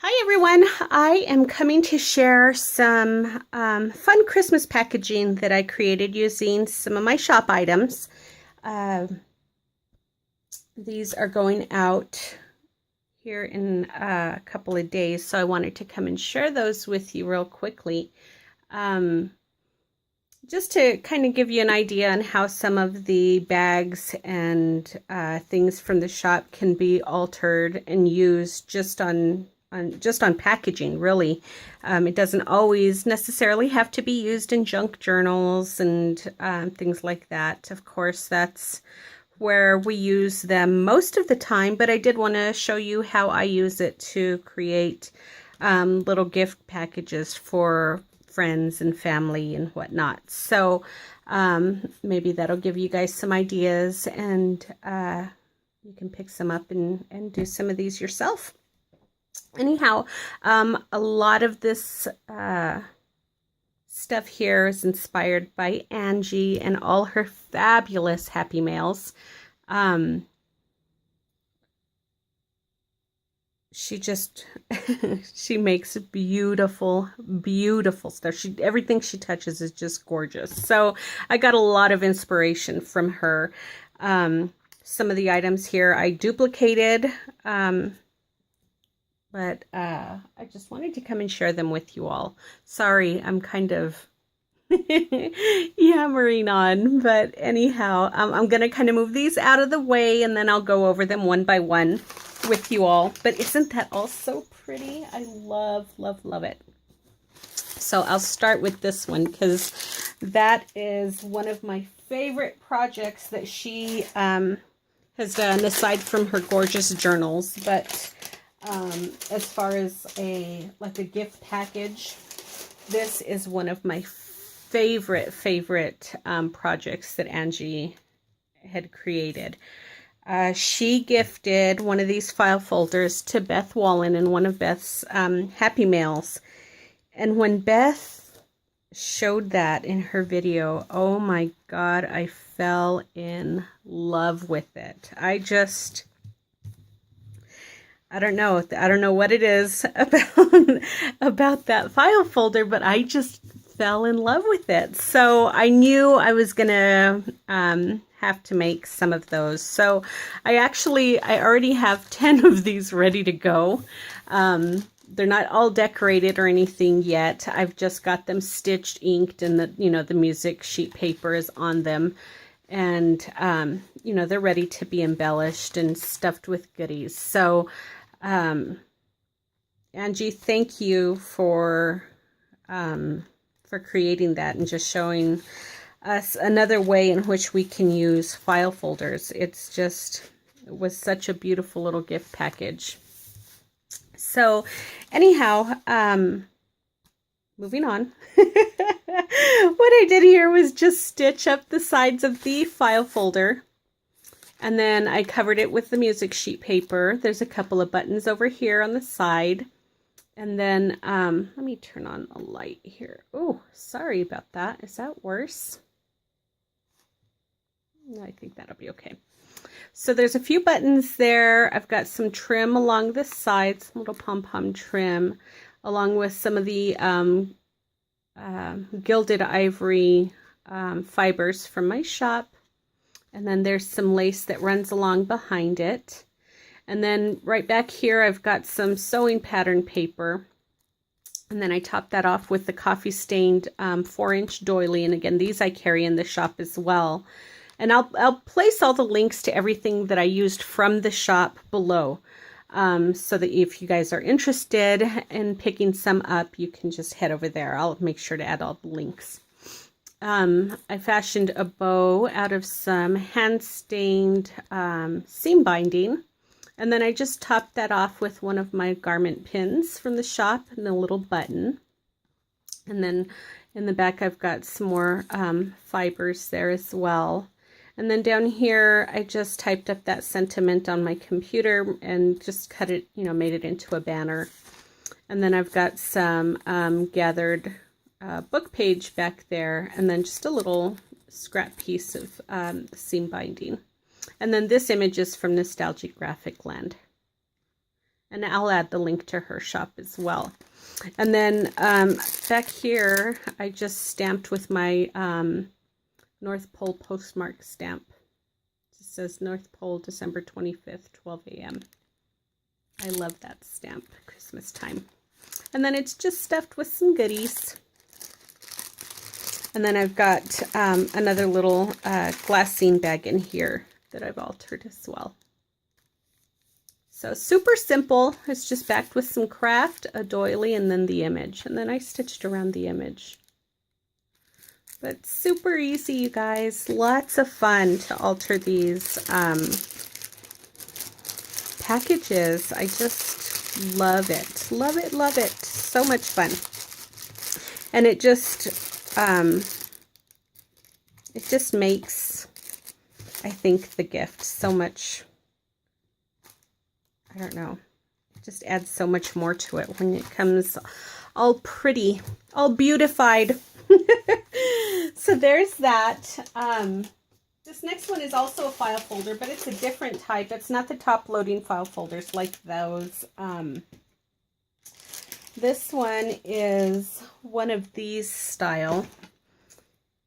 Hi everyone, I am coming to share some fun Christmas packaging that I created using some of my shop items. Uh, these are going out here in a couple of days, so I wanted to come and share those with you real quickly. Just to kind of give you an idea on how some of the bags and things from the shop can be altered and used just on packaging, really. It doesn't always necessarily have to be used in junk journals and things like that. Of course, that's where we use them most of the time, but I did want to show you how I use it to create little gift packages for friends and family and whatnot. So maybe that'll give you guys some ideas, and you can pick some up and do some of these yourself. Anyhow, a lot of this stuff here is inspired by Angie and all her fabulous Happy Mails. She just she makes beautiful stuff. Everything she touches is just gorgeous. So I got a lot of inspiration from her. Some of the items here I duplicated, but I just wanted to come and share them with you all. Sorry, I'm kind of yammering on, but anyhow, I'm going to kind of move these out of the way, and then I'll go over them one by one with you all. But isn't that all so pretty? I love it. So I'll start with this one because that is one of my favorite projects that she has done, aside from her gorgeous journals. But as far as a gift package, this is one of my favorite projects that Angie had created. She gifted one of these file folders to Beth Wallen in one of Beth's Happy Mails. And when Beth showed that in her video, oh my God, I fell in love with it. I don't know what it is about that file folder, but I just fell in love with it. So I knew I was gonna have to make some of those. So I already have 10 of these ready to go. They're not all decorated or anything yet. I've just got them stitched, inked, and the music sheet paper is on them. And they're ready to be embellished and stuffed with goodies. So Angie, thank you for creating that and just showing us another way in which we can use file folders. It was such a beautiful little gift package. So anyhow, moving on. What I did here was just stitch up the sides of the file folder. And then I covered it with the music sheet paper. There's a couple of buttons over here on the side. And then, let me turn on a light here. Oh, sorry about that. Is that worse? No, I think that'll be okay. So there's a few buttons there. I've got some trim along the sides, some little pom-pom trim, along with some of the Gilded Ivory fibers from my shop. And then there's some lace that runs along behind it. And then right back here, I've got some sewing pattern paper. And then I top that off with the coffee stained 4-inch doily. And again, these I carry in the shop as well. And I'll place all the links to everything that I used from the shop below. So that if you guys are interested in picking some up, you can just head over there. I'll make sure to add all the links. I fashioned a bow out of some hand-stained seam binding. And then I just topped that off with one of my garment pins from the shop and a little button. And then in the back, I've got some more fibers there as well. And then down here, I just typed up that sentiment on my computer and just cut it, made it into a banner. And then I've got some gathered book page back there, and then just a little scrap piece of seam binding. And then this image is from NostalgieGrafikland. And I'll add the link to her shop as well. And then back here, I just stamped with my North Pole postmark stamp. It just says North Pole, December 25th, 12 a.m. I love that stamp, Christmas time. And then it's just stuffed with some goodies. And then I've got another little glassine bag in here that I've altered as well. So super simple. It's just backed with some Kraft, a doily, and then the image. And then I stitched around the image. But super easy, you guys. Lots of fun to alter these packages. I just love it. Love it, love it. So much fun. And it just makes, I think, the gift so much, I don't know, it just adds so much more to it when it comes all pretty, all beautified. So there's that. This next one is also a file folder, but it's a different type. It's not the top loading file folders like those. This one is one of these style,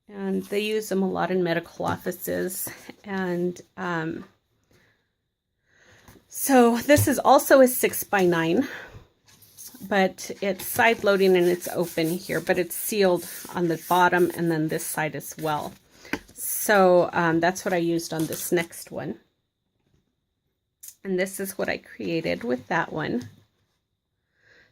and they use them a lot in medical offices. And so this is also a 6x9, but it's side loading and it's open here, but it's sealed on the bottom and then this side as well. So that's what I used on this next one. And this is what I created with that one.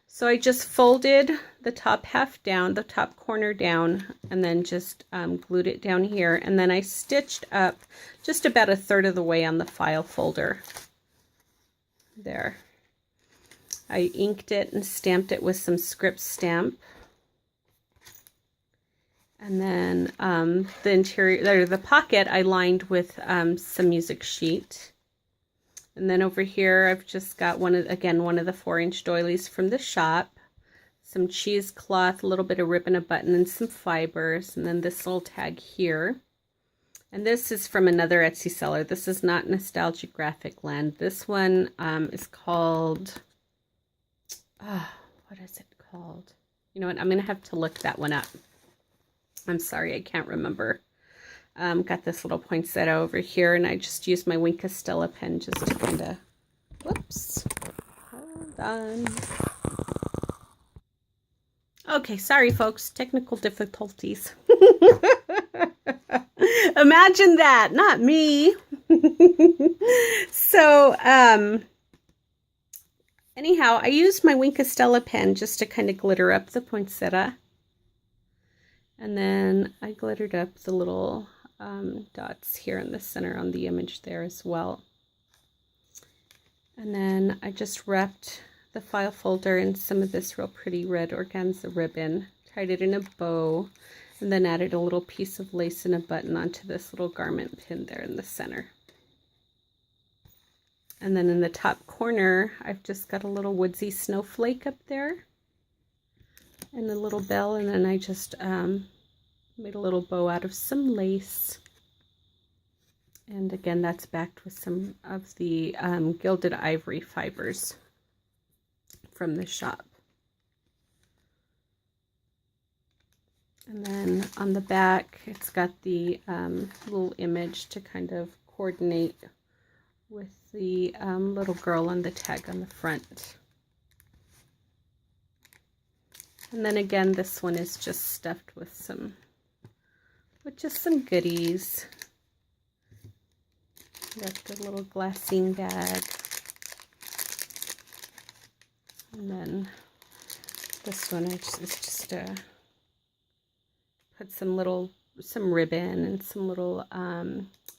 So I just folded the top half down, the top corner down, and then just glued it down here. And then I stitched up just about a third of the way on the file folder. There. I inked it and stamped it with some script stamp. And then the interior, the pocket, I lined with some music sheet. And then over here, I've just got one of the 4-inch doilies from the shop, some cheesecloth, a little bit of ribbon, a button, and some fibers. And then this little tag here. And this is from another Etsy seller. This is not NostalgieGrafikland. This one is called, what is it called? You know what? I'm going to have to look that one up. I'm sorry, I can't remember. Got this little poinsettia over here, and I just used my Wink Stella pen just to kind of, whoops, hold on. Okay, sorry folks, technical difficulties. Imagine that, not me. So, anyhow, I used my Wink Stella pen just to kind of glitter up the poinsettia. And then I glittered up the little dots here in the center on the image there as well. And then I just wrapped the file folder in some of this real pretty red organza ribbon, tied it in a bow, and then added a little piece of lace and a button onto this little garment pin there in the center. And then in the top corner, I've just got a little woodsy snowflake up there and a little bell, and then I just made a little bow out of some lace. And again, that's backed with some of the Gilded Ivory fibers from the shop. And then on the back, it's got the little image to kind of coordinate with the little girl on the tag on the front. And then again, this one is just stuffed with just some goodies. Got the little glassine bag. And then this one is just put some ribbon and some little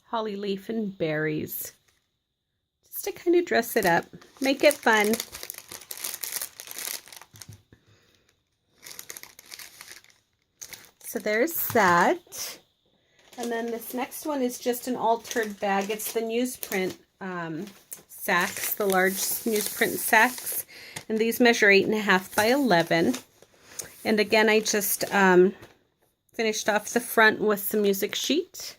holly leaf and berries. Just to kind of dress it up, make it fun. So there's that. And then this next one is just an altered bag. It's the Newsprint sacks, the large Newsprint sacks. And these measure 8.5 by 11. And again, I just finished off the front with some music sheet.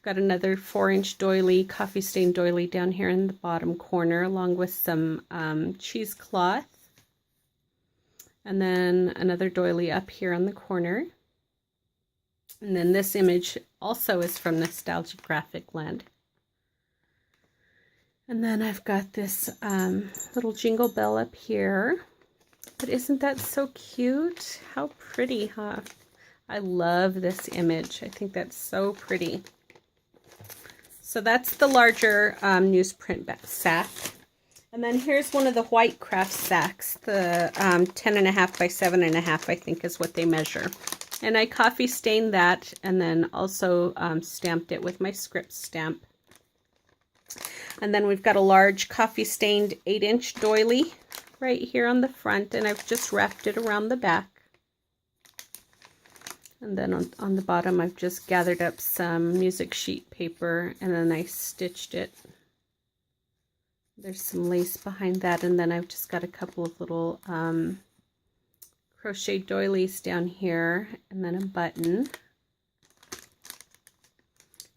got another 4-inch doily, coffee stain doily down here in the bottom corner, along with some cheesecloth. And then another doily up here on the corner. And then this image also is from NostalgieGrafikland. And then I've got this little jingle bell up here. But isn't that so cute? How pretty, huh? I love this image. I think that's so pretty. So that's the larger newsprint sack. And then here's one of the white Kraft sacks. The 10.5 by 7.5, I think is what they measure. And I coffee stained that and then also stamped it with my script stamp. And then we've got a large coffee stained 8-inch doily right here on the front, and I've just wrapped it around the back. And then on the bottom I've just gathered up some music sheet paper and then I stitched it. There's some lace behind that, and then I've just got a couple of little crochet doilies down here, and then a button.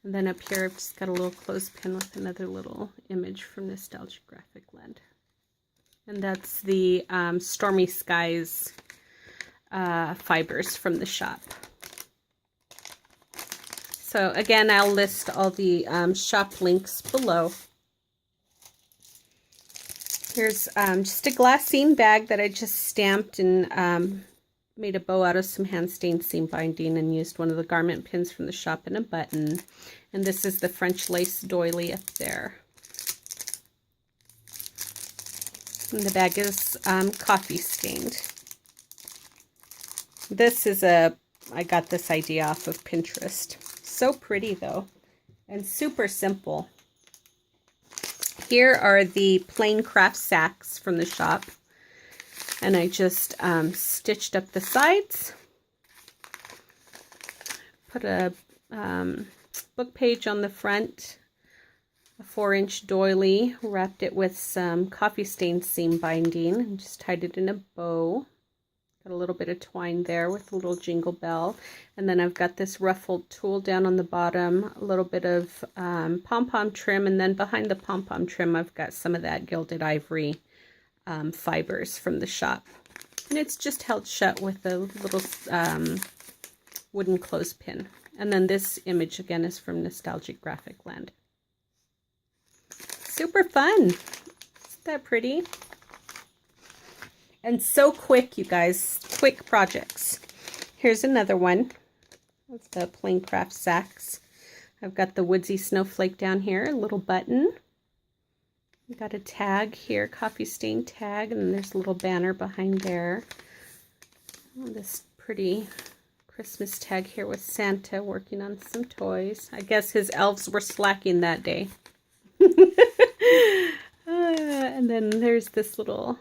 And then up here I've just got a little clothespin with another little image from NostalgieGrafikland. And that's the Stormy Skies fibers from the shop. So again, I'll list all the shop links below. Here's just a glassine bag that I just stamped and made a bow out of some hand stained seam binding and used one of the garment pins from the shop and a button. And this is the French lace doily up there. And the bag is coffee stained. This is I got this idea off of Pinterest. So pretty though, and super simple. Here are the plain Kraft sacks from the shop. And I just stitched up the sides. Put a book page on the front. A 4-inch doily. Wrapped it with some coffee stained seam binding. And just tied it in a bow. Got a little bit of twine there with a little jingle bell. And then I've got this ruffled tulle down on the bottom. A little bit of pom-pom trim. And then behind the pom-pom trim I've got some of that Gilded Ivory fibers from the shop. And it's just held shut with a little wooden clothespin. And then this image again is from NostalgieGrafikland. Super fun. Isn't that pretty? And so quick, you guys. Quick projects. Here's another one of the plain Kraft sacks. I've got the woodsy snowflake down here, a little button. We've got a tag here, coffee stain tag, and there's a little banner behind there. Oh, this pretty Christmas tag here with Santa working on some toys. I guess his elves were slacking that day. And then there's this little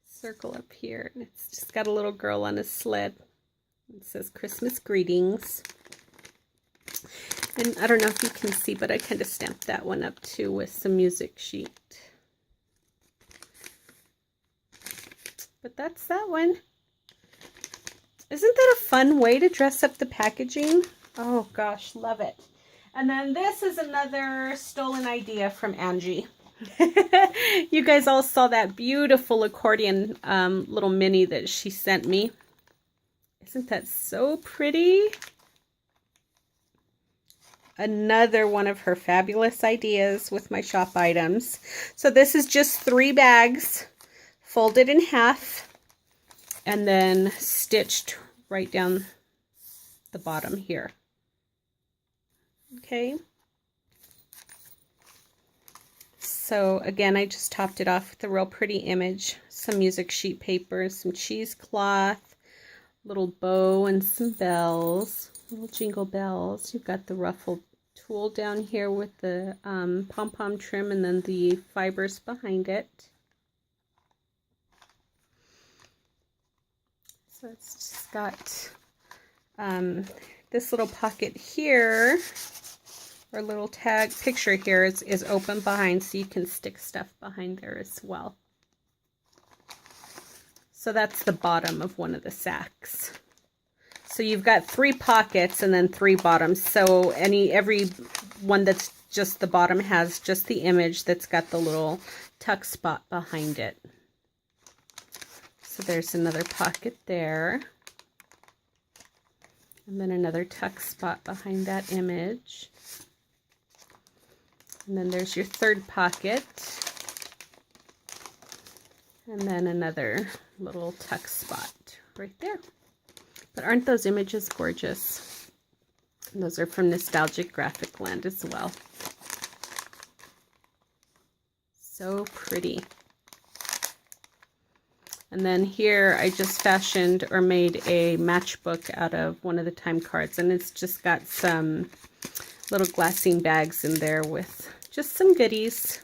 circle up here, and it's just got a little girl on a sled. It says Christmas greetings. And I don't know if you can see, but I kind of stamped that one up too with some music sheet. But that's that one. Isn't that a fun way to dress up the packaging? Oh gosh, love it. And then this is another stolen idea from Angie. You guys all saw that beautiful accordion little mini that she sent me. Isn't that so pretty? Another one of her fabulous ideas with my shop items. So this is just 3 bags folded in half and then stitched right down the bottom here. Okay. So again, I just topped it off with a real pretty image. Some music sheet paper, some cheesecloth, little bow and some bells, little jingle bells. You've got the ruffled tulle down here with the pom-pom trim and then the fibers behind it. So it's just got this little pocket here, or little tag picture here is open behind, so you can stick stuff behind there as well. So that's the bottom of one of the sacks. So you've got 3 pockets and then 3 bottoms. So every one that's just the bottom has just the image that's got the little tuck spot behind it. So there's another pocket there. And then another tuck spot behind that image. And then there's your 3rd pocket. And then another little tuck spot right there. But aren't those images gorgeous? And those are from NostalgieGrafikland as well. So pretty. And then here I just fashioned or made a matchbook out of one of the time cards. And it's just got some little glassine bags in there with just some goodies.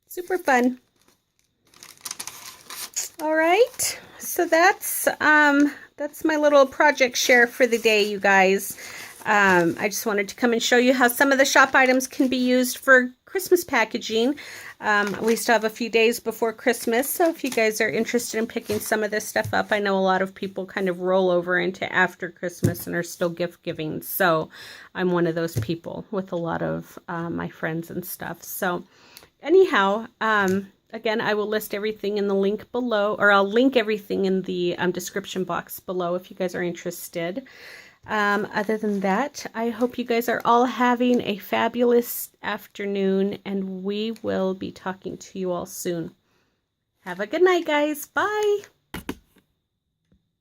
Super fun. All right. So that's my little project share for the day, you guys. I just wanted to come and show you how some of the shop items can be used for Christmas packaging. We still have a few days before Christmas, so if you guys are interested in picking some of this stuff up, I know a lot of people kind of roll over into after Christmas and are still gift giving, so I'm one of those people with a lot of my friends and stuff. So anyhow, again, I will list everything in the link below, or I'll link everything in the description box below if you guys are interested. Other than that, I hope you guys are all having a fabulous afternoon, and we will be talking to you all soon. Have a good night, guys. Bye.